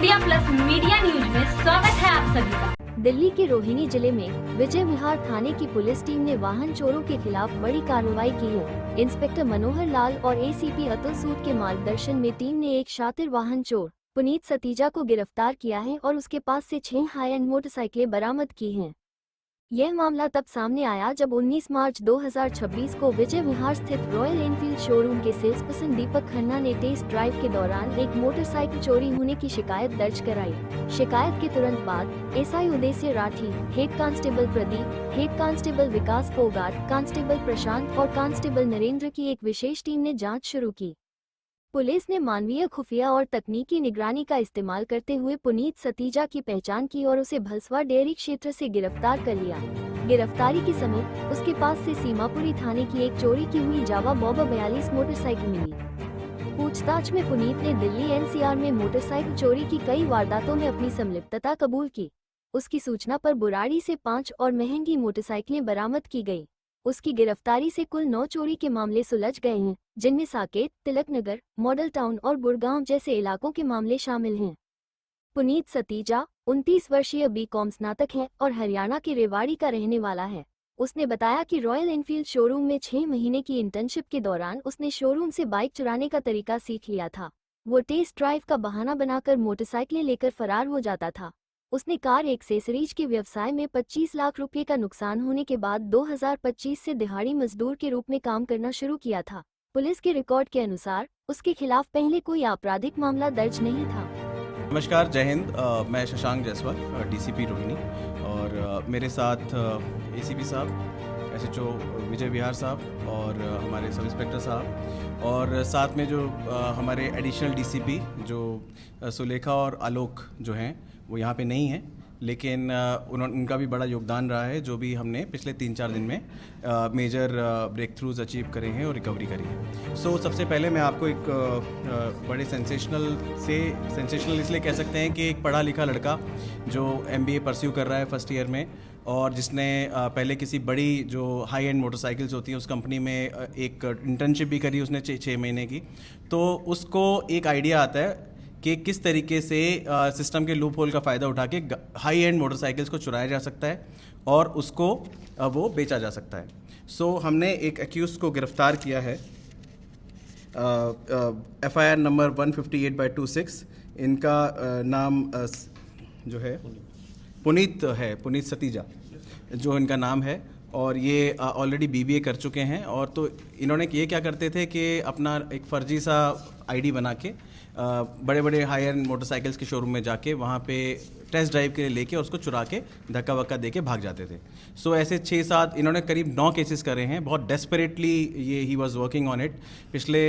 India plus media news में स्वागत है आप सभी का। दिल्ली के रोहिणी जिले में विजय विहार थाने की पुलिस टीम ने वाहन चोरों के खिलाफ बड़ी कार्रवाई की है। इंस्पेक्टर मनोहर लाल और एसीपी अतुल सूद के मार्गदर्शन में टीम ने एक शातिर वाहन चोर पुनीत सतीजा को गिरफ्तार किया है और उसके पास से 6 हाई एंड मोटरसाइकिलें बरामद की हैं। यह मामला तब सामने आया जब 19 मार्च 2026 को विजय विहार स्थित रॉयल एनफील्ड शोरूम के सेल्सपर्सन दीपक खन्ना ने टेस्ट ड्राइव के दौरान एक मोटरसाइकिल चोरी होने की शिकायत दर्ज कराई। शिकायत के तुरंत बाद SI Udaysingh Rathi, head constable Pradeep, head constable Vikas Phogat, constable Prashant और कांस्टेबल नरेंद्र की एक विशेष टीम ने जाँच शुरू की। पुलिस ने मानवीय खुफिया और तकनीकी निगरानी का इस्तेमाल करते हुए पुनीत सतीजा की पहचान की और उसे भलसवा डेयरी क्षेत्र से गिरफ्तार कर लिया। गिरफ्तारी के समय उसके पास से सीमापुरी थाने की एक चोरी की हुई जावा बॉबर 42 मोटरसाइकिल मिली। पूछताछ में पुनीत ने दिल्ली एनसीआर में मोटरसाइकिल चोरी की कई वारदातों में अपनी संलिप्तता कबूल की। उसकी सूचना पर बुराड़ी से 5 और महंगी मोटरसाइकिलें बरामद की गई। उसकी गिरफ्तारी से कुल 9 चोरी के मामले सुलझ गए हैं, जिनमें साकेत, तिलक नगर, मॉडल टाउन और गुड़गांव जैसे इलाकों के मामले शामिल हैं। पुनीत सतीजा 29 वर्षीय बीकॉम स्नातक है और हरियाणा के रेवाड़ी का रहने वाला है। उसने बताया कि रॉयल एनफील्ड शोरूम में 6 महीने की इंटर्नशिप के दौरान उसने शोरूम से बाइक चुराने का तरीका सीख लिया था। वो टेस्ट ड्राइव का बहाना बनाकर मोटरसाइकिलें लेकर फरार हो जाता था। उसने कार एक्सेसरीज के व्यवसाय में 25 लाख रुपए का नुकसान होने के बाद 2025 से दिहाड़ी मजदूर के रूप में काम करना शुरू किया था। पुलिस के रिकॉर्ड के अनुसार उसके खिलाफ पहले कोई आपराधिक मामला दर्ज नहीं था। नमस्कार, जय हिंद। मैं शशांक जायसवाल, डीसीपी रोहिणी, और मेरे साथ एसीपी साहब, एसएचओ विजय विहार साहब और हमारे सब इंस्पेक्टर साहब, और साथ में जो हमारे एडिशनल डीसीपी जो सुलेखा और आलोक जो हैं वो यहाँ पे नहीं हैं, लेकिन उनका भी बड़ा योगदान रहा है जो भी हमने पिछले 3-4 दिन में मेजर ब्रेक थ्रूज अचीव करे हैं और रिकवरी करी है। सबसे पहले मैं आपको एक बड़े सेंसेशनल इसलिए कह सकते हैं कि एक पढ़ा लिखा लड़का जो MBA परस्यू कर रहा है फर्स्ट ईयर में, और जिसने पहले किसी बड़ी जो हाई एंड मोटरसाइकिल्स होती हैं उस कंपनी में एक इंटर्नशिप भी करी उसने 6 महीने की। तो उसको एक आइडिया आता है कि किस तरीके से सिस्टम के लूप होल का फ़ायदा उठा के हाई एंड मोटरसाइकिल्स को चुराया जा सकता है और उसको वो बेचा जा सकता है। हमने एक एक्यूज़ को गिरफ्तार किया है, FIR नंबर 158/26। इनका नाम जो है पुनीत सतीजा जो इनका नाम है, और ये ऑलरेडी BBA कर चुके हैं। और तो इन्होंने ये क्या करते थे कि अपना एक फ़र्जी सा ID बना के बड़े बड़े हाई एंड मोटरसाइकिल्स के शोरूम में जाके वहाँ पे टेस्ट ड्राइव के लिए लेके और उसको चुरा के धक्का वक्का दे के भाग जाते थे। ऐसे 6-7 इन्होंने करीब 9 केसेस करे हैं। बहुत desperately he was working on it. पिछले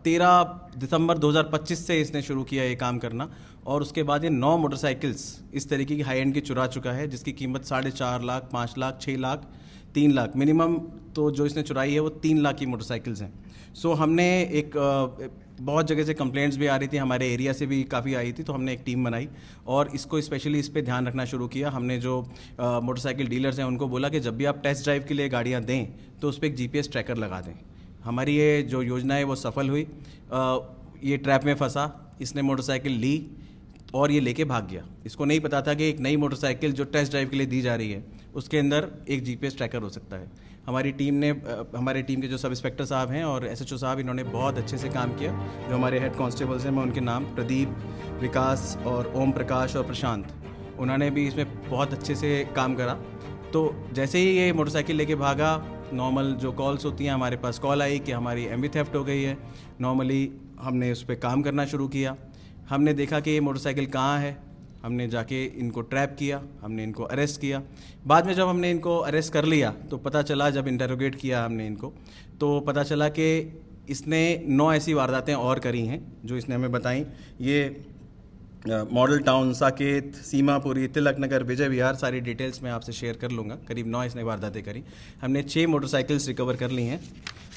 13 दिसंबर 2025 से इसने शुरू किया ये काम करना, और उसके बाद ये 9 मोटरसाइकिल्स इस तरीके की हाई एंड की चुरा चुका है, जिसकी कीमत 4.5 लाख, 5 लाख, 6 लाख, 3 लाख मिनिमम। तो जो इसने चुराई है वो 3 लाख की मोटरसाइकिल्स हैं। हमने एक बहुत जगह से कंप्लेंट्स भी आ रही थी, हमारे एरिया से भी काफ़ी आई थी, तो हमने एक टीम बनाई और इसको स्पेशली इस पे ध्यान रखना शुरू किया। हमने जो मोटरसाइकिल डीलर्स हैं उनको बोला कि जब भी आप टेस्ट ड्राइव के लिए गाड़ियाँ दें तो उस पर एक GPS ट्रैकर लगा दें। हमारी ये जो योजना है वो सफल हुई। ये ट्रैप में फंसा, इसने मोटरसाइकिल ली और ये लेके भाग गया। इसको नहीं पता था कि एक नई मोटरसाइकिल जो टेस्ट ड्राइव के लिए दी जा रही है उसके अंदर एक GPS ट्रैकर हो सकता है। हमारी टीम के जो सब इंस्पेक्टर साहब हैं और SHO साहब, इन्होंने बहुत अच्छे से काम किया। जो हमारे हेड कांस्टेबल्स हैं, मैं उनके नाम प्रदीप, विकास और ओम प्रकाश और प्रशांत, उन्होंने भी इसमें बहुत अच्छे से काम करा। तो जैसे ही ये मोटरसाइकिल लेके भागा, नॉर्मल जो कॉल्स होती हैं, हमारे पास कॉल आई कि हमारी MB थेफ्ट हो गई है। नॉर्मली हमने उस पर काम करना शुरू किया। हमने देखा कि ये मोटरसाइकिल कहाँ है, हमने जाके इनको ट्रैप किया, हमने इनको अरेस्ट किया। बाद में जब हमने इनको अरेस्ट कर लिया तो पता चला, जब इंटरोगेट किया हमने इनको, तो पता चला कि इसने 9 ऐसी वारदातें और करी हैं जो इसने हमें बताई। ये मॉडल टाउन, साकेत, सीमापुरी, तिलक नगर, विजय विहार, सारी डिटेल्स मैं आपसे शेयर कर लूँगा। करीब 9 इसने वारदातें करी। हमने 6 मोटरसाइकिल्स रिकवर कर ली हैं,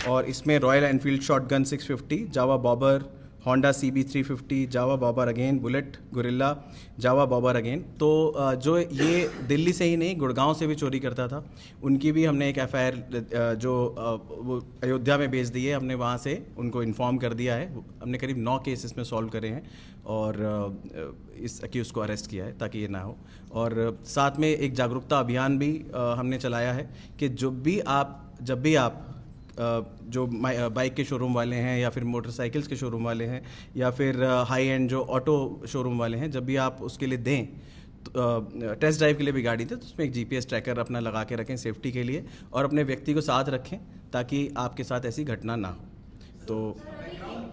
और इसमें रॉयल एनफील्ड शॉटगन 650, जावा बॉबर होंडा CB350, जावा बॉबर अगेन, बुलेट, गुरिल्ला, जावा बॉबर अगेन। तो जो ये दिल्ली से ही नहीं गुड़गांव से भी चोरी करता था, उनकी भी हमने एक FIR जो वो अयोध्या में भेज दी है, हमने वहाँ से उनको इन्फॉर्म कर दिया है। हमने करीब 9 केस इसमें सॉल्व करे हैं और इस अक्यूज को अरेस्ट किया है ताकि ये ना हो। और साथ में एक जागरूकता अभियान भी हमने चलाया है कि जब भी आप जो बाइक के शोरूम वाले हैं या फिर मोटरसाइकिल्स के शोरूम वाले हैं या फिर हाई एंड जो ऑटो शोरूम वाले हैं, जब भी आप उसके लिए दें टेस्ट ड्राइव के लिए भी गाड़ी दें तो उसमें एक GPS ट्रैकर अपना लगा के रखें सेफ्टी के लिए, और अपने व्यक्ति को साथ रखें ताकि आपके साथ ऐसी घटना ना हो। तो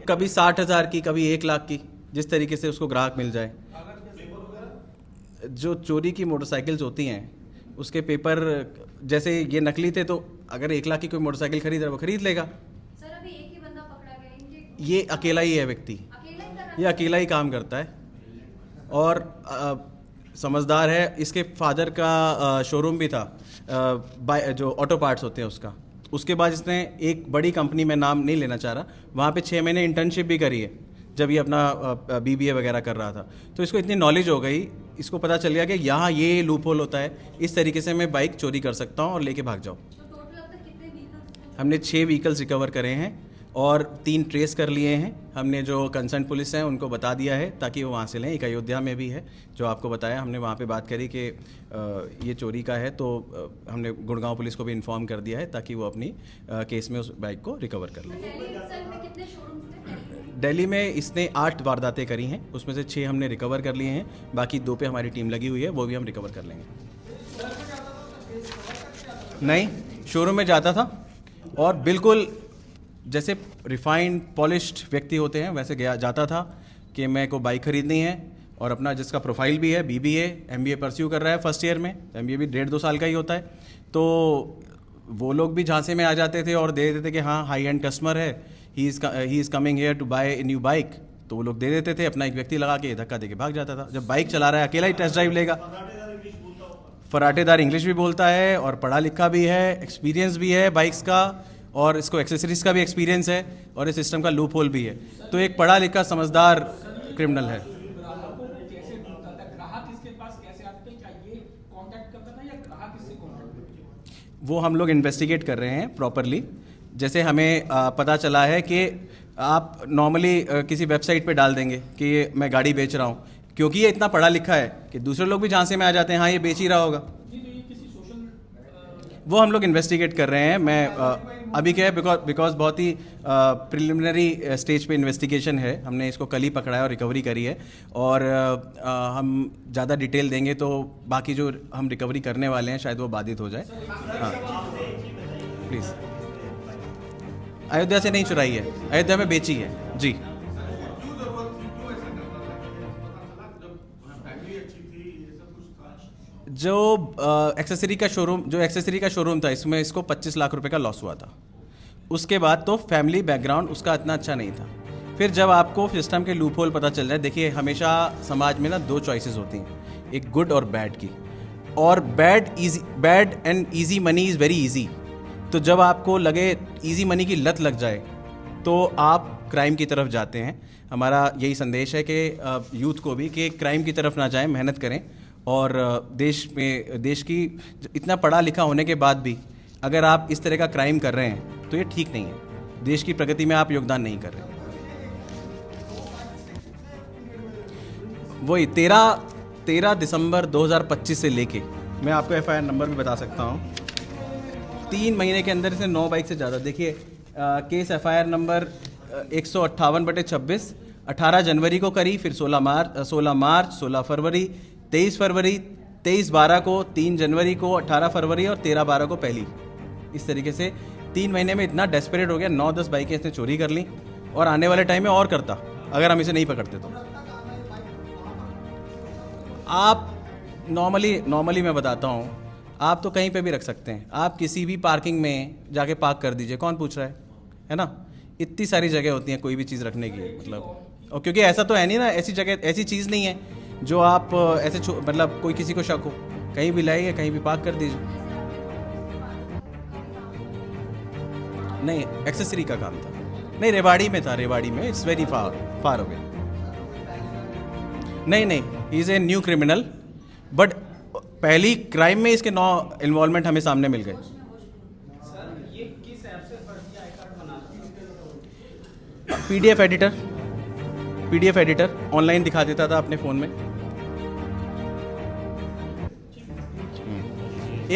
कभी 60,000 की, कभी 1 लाख की, जिस तरीके से उसको ग्राहक मिल जाए। जो चोरी की मोटरसाइकिल्स होती हैं उसके पेपर जैसे ये नकली थे, तो अगर 1 लाख की कोई मोटरसाइकिल खरीद रहा है वो खरीद लेगा। सर अभी एक ही बंदा पकड़ा गया, इनके ये अकेला ही है व्यक्ति, अकेला ही कर रहा ये अकेला ही काम करता है और समझदार है। इसके फादर का शोरूम भी था जो ऑटो पार्ट्स होते हैं उसका। उसके बाद इसने एक बड़ी कंपनी में नाम नहीं लेना चाह रहा, वहाँ पे 6 महीने इंटर्नशिप भी करी है जब ये अपना BBA वगैरह कर रहा था। तो इसको इतनी नॉलेज हो गई, इसको पता चल गया कि यहाँ ये लूप होल होता है, इस तरीके से मैं बाइक चोरी कर सकता हूँ और लेके भाग जाऊँ। तो टोटल अब तक कितने व्हीकल्स? हमने 6 व्हीकल्स रिकवर करे हैं और 3 ट्रेस कर लिए हैं। हमने जो कंसर्न पुलिस हैं उनको बता दिया है ताकि वो वहाँ से लें। एक अयोध्या में भी है जो आपको बताया, हमने वहाँ पे बात करी कि ये चोरी का है, तो हमने गुड़गांव पुलिस को भी इन्फॉर्म कर दिया है ताकि वो अपनी केस में उस बाइक को रिकवर कर लें। दिल्ली itself में कितने शोरूम्स थे? दिल्ली में इसने 8 वारदातें करी हैं, उसमें से 6 हमने रिकवर कर लिए हैं, बाकी 2 पे हमारी टीम लगी हुई है, वो भी हम रिकवर कर लेंगे। नहीं, शोरूम में जाता था और बिल्कुल जैसे रिफाइंड पॉलिश्ड व्यक्ति होते हैं वैसे गया जाता था कि मेरे को बाइक खरीदनी है, और अपना जिसका प्रोफाइल भी है BBA MBA परस्यू कर रहा है फर्स्ट ईयर में, MBA भी 1.5-2 साल का ही होता है, तो वो लोग भी झांसे में आ जाते थे और दे देते थे कि हाँ हाई एंड कस्टमर है, he is coming here to buy a new bike, तो वो लोग दे देते थे, अपना एक व्यक्ति लगा के धक्का दे के भाग जाता था। जब बाइक चला रहा है अकेला ही टेस्ट ड्राइव लेगा, फराटेदार इंग्लिश भी बोलता है और पढ़ा लिखा भी है, एक्सपीरियंस भी है बाइक्स का, और इसको एक्सेसरीज का भी एक्सपीरियंस है और इस सिस्टम का लूप होल भी है, तो एक पढ़ा लिखा समझदार क्रिमिनल है। वो हम लोग इन्वेस्टिगेट कर रहे हैं प्रॉपरली। जैसे हमें पता चला है कि आप नॉर्मली किसी वेबसाइट पे डाल देंगे कि मैं गाड़ी बेच रहा हूँ, क्योंकि ये इतना पढ़ा लिखा है कि दूसरे लोग भी झांसे में आ जाते हैं, हाँ ये बेच ही रहा होगा। वो हम लोग इन्वेस्टिगेट कर रहे हैं। मैं अभी क्या है, बिकॉज बहुत ही प्रिलिमिनरी स्टेज पे इन्वेस्टिगेशन है, हमने इसको कल ही पकड़ा है और रिकवरी करी है, और हम ज़्यादा डिटेल देंगे तो बाकी जो हम रिकवरी करने वाले हैं शायद वो बाधित हो जाए। हाँ प्लीज़। अयोध्या से नहीं चुराई है, अयोध्या में बेची है जी। जो एक्सेसरी का शोरूम था इसमें इसको 25 लाख रुपए का लॉस हुआ था। उसके बाद तो फैमिली बैकग्राउंड उसका इतना अच्छा नहीं था। फिर जब आपको सिस्टम के लूप होल पता चल जाए, देखिए हमेशा समाज में ना 2 चॉइसेस होती हैं, एक गुड और बैड की, और bad and easy money is very easy. तो जब आपको लगे ईजी मनी की लत लग जाए तो आप क्राइम की तरफ जाते हैं। हमारा यही संदेश है कि यूथ को भी कि क्राइम की तरफ ना जाएं, मेहनत करें, और देश की इतना पढ़ा लिखा होने के बाद भी अगर आप इस तरह का क्राइम कर रहे हैं तो ये ठीक नहीं है, देश की प्रगति में आप योगदान नहीं कर रहे। वही 13 दिसंबर 2025 से लेके मैं आपको FIR नंबर भी बता सकता हूँ। 3 महीने के अंदर से 9 बाइक से ज़्यादा। देखिए केस FIR नंबर 158/26 18 जनवरी को करी, फिर 16 मार्च, 16 फरवरी, 23 फरवरी, 23/12 को, 3 जनवरी को, 18 फरवरी और 13/12 को पहली। इस तरीके से 3 महीने में इतना डेस्परेट हो गया, 9-10 बाइकें इसने चोरी कर ली, और आने वाले टाइम में और करता अगर हम इसे नहीं पकड़ते तो। आप नॉर्मली मैं बताता हूँ, आप तो कहीं पे भी रख सकते हैं, आप किसी भी पार्किंग में जाके पार्क कर दीजिए, कौन पूछ रहा है ना। इतनी सारी जगह होती हैं कोई भी चीज़ रखने की, मतलब, और क्योंकि ऐसा तो है नहीं ना, ऐसी जगह ऐसी चीज़ नहीं है जो आप ऐसे मतलब कोई किसी को शक हो, कहीं भी लाइए, कहीं भी पार्क कर दीजिए। नहीं, एक्सेसरी का काम था। नहीं, रेवाड़ी में था, रेवाड़ी में, इट्स वेरी फार अवे। नहीं, he is a new criminal, but पहली क्राइम में इसके 9 इन्वॉल्वमेंट हमें सामने मिल गए। पीडीएफ एडिटर ऑनलाइन दिखा देता था अपने फ़ोन में।